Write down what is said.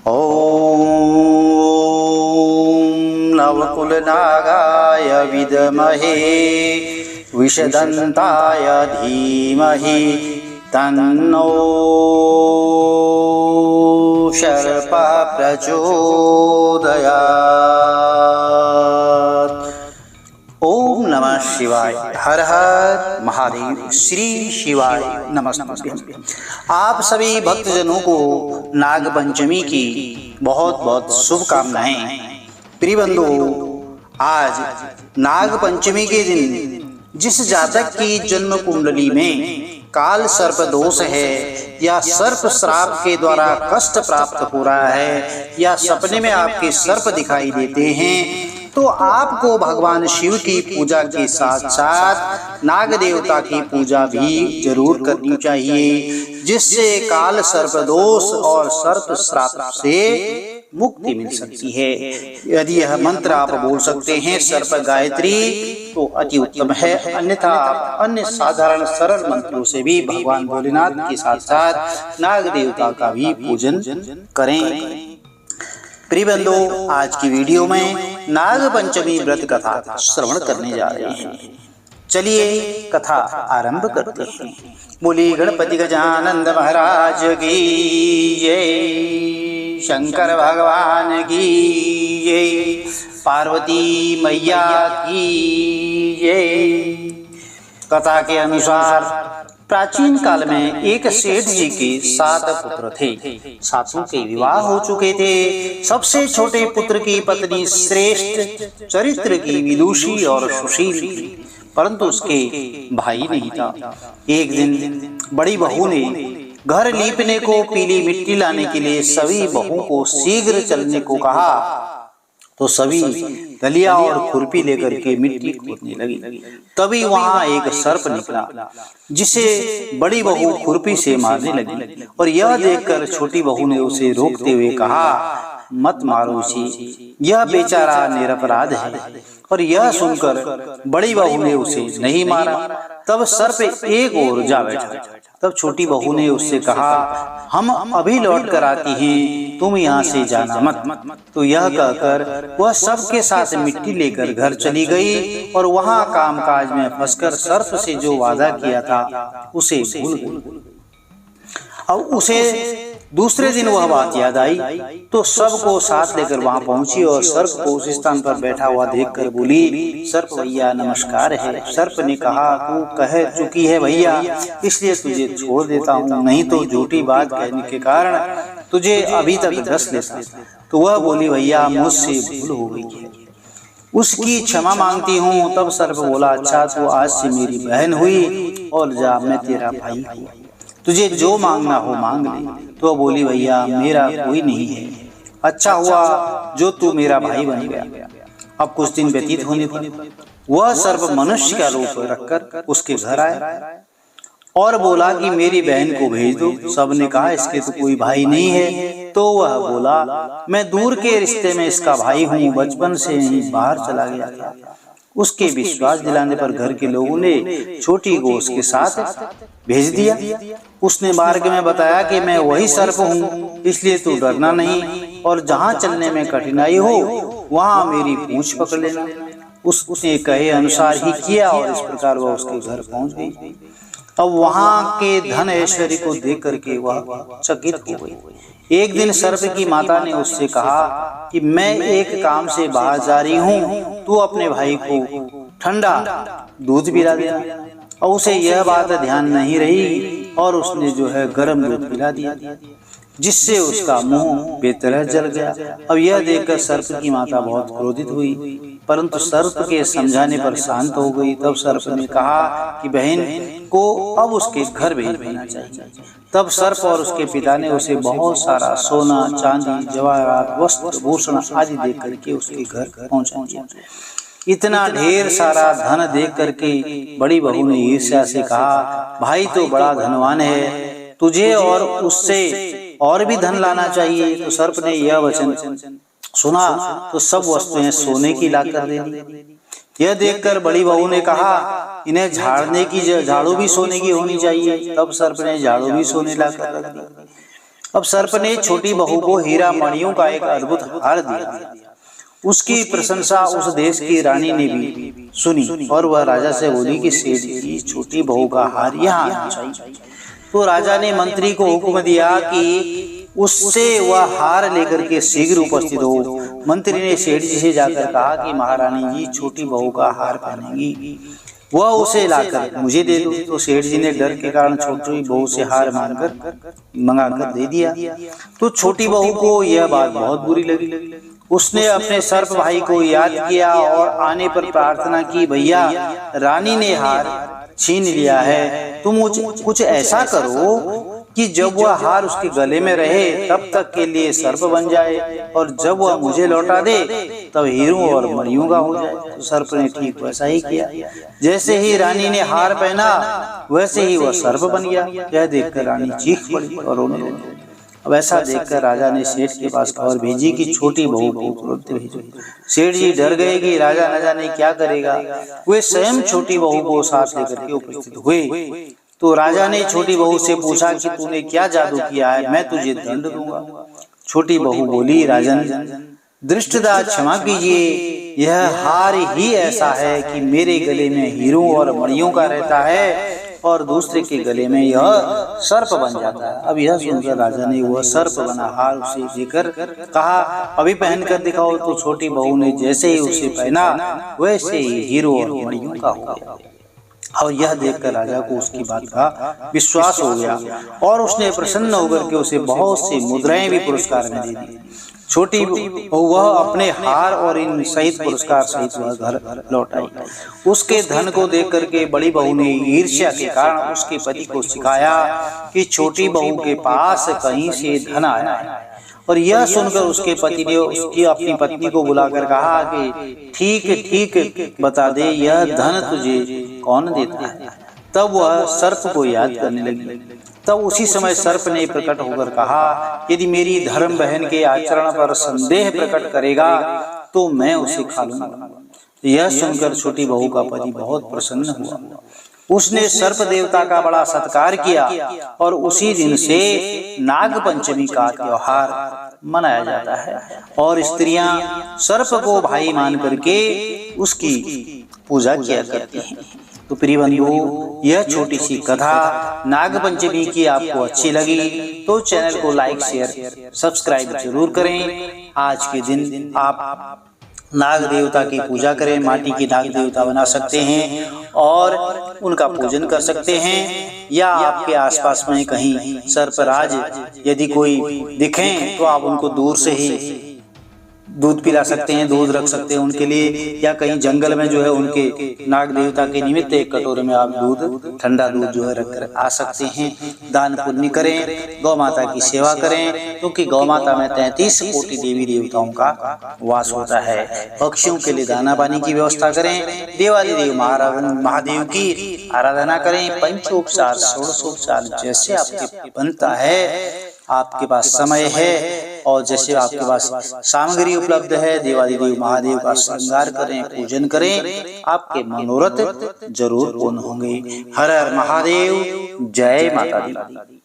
ॐ नवकुलनागाय विद्महे विषदन्ताय धीमहि तन्नो शर्पः प्रचोदयात्। ओम नमः शिवाय। हर हर महादेव। श्री शिवाय नमस्ते। आप सभी भक्तजनों को नाग पंचमी की बहुत बहुत शुभकामनाएं। प्रिय बंधु, आज नाग पंचमी के दिन जिस जातक की जन्म कुंडली में काल सर्प दोष है या सर्प श्राप के द्वारा कष्ट प्राप्त हो रहा है या सपने में आपके सर्प दिखाई देते हैं, तो आपको भगवान शिव की पूजा के साथ साथ नाग देवता की पूजा भी जरूर करनी चाहिए, जिससे काल सर्प दोष और सर्प श्राप से मुक्ति मिल सकती है। यदि यह मंत्र आप बोल सकते हैं सर्प गायत्री तो अति उत्तम है, अन्यथा अन्य साधारण सरल मंत्रों से भी भगवान भोलेनाथ के साथ साथ नाग देवता का भी पूजन करें। प्रिय बंधु, आज की वीडियो में नाग पंचमी व्रत कथा श्रवण करने जा रहे हैं। चलिए कथा आरंभ करते हैं। बोली गणपति गजानन महाराज की जय, शंकर भगवान की जय, पार्वती मैया की जय। कथा के अनुसार प्राचीन काल में एक सेठ जी के 7 पुत्र थे। सातों के विवाह हो चुके थे। सबसे छोटे पुत्र की पत्नी श्रेष्ठ चरित्र की विदुषी और सुशील थी, परंतु उसके भाई नहीं था। एक दिन बड़ी बहू ने घर लीपने को पीली मिट्टी लाने के लिए सभी बहुओं को शीघ्र चलने को कहा, तो सभी दलिया और खुरपी लेकर के मिट्टी खोदने लगी। तभी वहां एक सर्प निकला, जिसे बड़ी बहू खुरपी से मारने लगी, और यह देखकर छोटी बहू ने उसे रोकते हुए कहा, मत मारो उसे, यह बेचारा निरपराध है। और यह सुनकर बड़ी बहू ने उसे नहीं मारा। तब सर्प एक ओर जा बैठा। तब छोटी बहू ने उससे कहा, हम अभी लौट कर आती हैं, तुम यहाँ से जाना मत। तो यह कहकर वह सबके साथ मिट्टी लेकर घर चली गई और वहाँ कामकाज में फंसकर सर्प से जो वादा किया था उसे भूल गई। अब उसे दूसरे दिन वह बात याद आई, तो सबको साथ लेकर वहां पहुंची और सर्प को उस स्थान पर बैठा हुआ देखकर बोली, सर्प भैया नमस्कार है। सर्प ने कहा, तू कह चुकी है भैया, इसलिए तुझे छोड़ देता हूँ, नहीं तो झूठी बात कहने के कारण तुझे अभी तक डस लेता। तो वह बोली, भैया मुझसे भूल हो गई है, उसकी क्षमा मांगती हूँ। तब सर्प बोला, अच्छा तो आज से मेरी बहन हुई और जा, मैं तेरा भाई हूँ, तुझे जो मांगना हो मांग ले। तो बोली, भैया मेरा कोई नहीं है, अच्छा हुआ जो तू मेरा भाई बन गया। अब कुछ दिन व्यतीत होने पर वह सर्प मनुष्य का रूप रखकर उसके घर आया और बोला कि मेरी बहन को भेज दो। सबने कहा, इसके तो कोई भाई नहीं है। तो वह बोला, मैं दूर के रिश्ते में इसका भाई हूँ, बचपन से ही बाहर चला गया था। उसके विश्वास दिलाने पर घर के लोगों ने छोटी को उसके साथ भेज दिया। उसने मार्ग में बताया कि मैं वही सर्प हूँ, इसलिए तू डरना नहीं, और जहाँ चलने में कठिनाई हो वहाँ मेरी पूंछ पकड़ लेना। उसने कहे अनुसार ही किया और इस प्रकार वह उसके घर पहुँच गई। अब वहाँ के धन ऐश्वर्य को देख करके वह चकित हो गई। एक दिन सर्प की माता ने उससे कहा कि मैं एक काम से बाहर जा रही हूँ, तू अपने भाई को ठंडा दूध पिला देना। और उसे यह बात ध्यान नहीं रही और उसने जो है गर्म दूध पिला दिया, जिससे उसका मुंह बेतरह जल गया। अब यह देखकर सर्प की माता बहुत क्रोधित हुई, परंतु सर्प के समझाने पर शांत हो गई। तब सर्प ने कहा कि बहन को अब उसके घर भेज देना चाहिए। तब सर्प और उसके पिता ने उसे बहुत सारा सोना, चांदी, जवाहरात, वस्त्र, भूषण आदि देख करके उसके घर पहुंचा दिया। इतना ढेर सारा धन देख करके बड़ी बहू ने ईर्ष्या से कहा, भाई तो बड़ा धनवान है, तुझे और उससे और भी धन लाना चाहिए। तो सर्प ने यह वचन सुना तो सब वस्तुएं सोने की लाकर दे दी। यह देखकर बड़ी बहू ने कहा, इन्हें झाड़ने की झाड़ू भी सोने की होनी चाहिए। तब सर्प ने झाड़ू भी सोने लाकर रख दी। अब सर्प ने छोटी बहू को हीरा मणियों का एक अद्भुत हार दिया। उसकी प्रशंसा उस देश की रानी ने भी सुनी और वह राजा से बोली कि सेठ जी, छोटी बहू का हार यहाँ आना चाहिए। तो राजा ने मंत्री को हुक्म दिया कि उससे वह हार लेकर के शीघ्र उपस्थित हो। मंत्री ने सेठ जी से जाकर कहा कि महारानी जी छोटी बहू का हार पहनेंगी, वह उसे लाकर मुझे दे दो। तो सेठ जी ने डर के कारण छोटी बहू से हार मंगाकर दे दिया। तो छोटी बहू को यह बात बहुत बुरी लगी। उसने अपने सर्प भाई को याद किया और आने पर प्रार्थना की, भैया रानी ने हार छीन लिया है, तुम कुछ ऐसा करो कि जब वह हार उसके गले में रहे तब तक के लिए सर्प बन जाए, और जब वह मुझे लौटा दे तब हीरों और मणियों का हो जाए। तो सर्प ने ठीक वैसा ही किया। जैसे ही रानी ने हार पहना वैसे ही वह सर्प बन गया। यह देखकर रानी चीख पड़ी और रोने लगी। अब ऐसा देखकर राजा ने सेठ के पास खबर भेजी कि छोटी बहू को तुरंत भेजो। सेठ जी डर गए कि राजा न जाने क्या करेगा। वे स्वयं छोटी बहू को साथ लेकर के उपस्थित हुए। तो राजा ने छोटी बहू से पूछा कि तूने क्या जादू किया है, मैं तुझे दंड दूंगा। छोटी बहू बोली, राजन दृष्टदा क्षमा कीजिए, यह हार ही ऐसा है कि मेरे गले में हीरों और मणियों का रहता है और दूसरे के गले में यह सर्प बन जाता है। अब यह सुनकर राजा ने वह सर्प बना हार उसे देकर कहा, अभी पहन कर दिखाओ। तो छोटी बहू ने जैसे ही उसे पहना वैसे ही हीरो और मणियों का हो गया। और यह देखकर राजा को उसकी बात का विश्वास हो गया और उसने प्रसन्न होकर के उसे बहुत सी मुद्राएं भी पुरस्कार में दे दी। छोटी वह अपने हार और इन सहित पुरस्कार सहित वह घर लौट आई। उसके धन को देख करके बड़ी बहू ने ईर्ष्या के कारण उसके पति को सिखाया कि छोटी बहू के पास कहीं से धन आया है। और यह सुनकर उसके पति ने उसकी अपनी पत्नी को बुलाकर कहा कि ठीक बता दे, यह धन तुझे कौन देता है। तब वह सर्प को याद करने लगी। तब उसी समय सर्प ने प्रकट होकर कहा, यदि मेरी धर्म बहन के आचरण पर संदेह प्रकट करेगा तो मैं उसे खा लूंगा। यह सुनकर छोटी बहू का पति बहुत प्रसन्न हुआ। उसने सर्प देवता का बड़ा सत्कार किया और उसी दिन से नाग पंचमी का त्योहार मनाया जाता है और स्त्रियां सर्प को भाई मान करके उसकी पूजा किया करती हैं। तो प्रिय बंधु, यह छोटी सी कथा नाग पंचमी की आपको अच्छी लगी तो चैनल को लाइक शेयर सब्सक्राइब जरूर करें। आज के दिन आप नाग देवता की पूजा करें, माटी की नाग देवता बना सकते हैं और उनका पूजन कर सकते हैं। या आपके आसपास में कहीं सर्पराज यदि कोई दिखें तो आप उनको दूर से ही दूध पिला सकते हैं, दूध रख सकते हैं उनके लिए। या कहीं जंगल में जो है उनके नाग देवता के निमित्त एक कटोरे में आप दूध, ठंडा दूध जो है रखकर आ सकते हैं। दान पुण्य करें, गौ माता की सेवा करें, क्योंकि गौ माता में 33 कोटि देवी देवताओं का वास होता है। पक्षियों के लिए दाना पानी की व्यवस्था करें, देवादिदेव महादेव की आराधना करें। पंचोपचार, षोडशोपचार जैसे आपके बनता है, आपके पास समय है और जैसे आपके पास सामग्री उपलब्ध है, देवादिदेव महादेव का श्रृंगार करें, पूजन करें, आपके मनोरथ जरूर पूर्ण होंगे। हर हर महादेव, जय माता दी।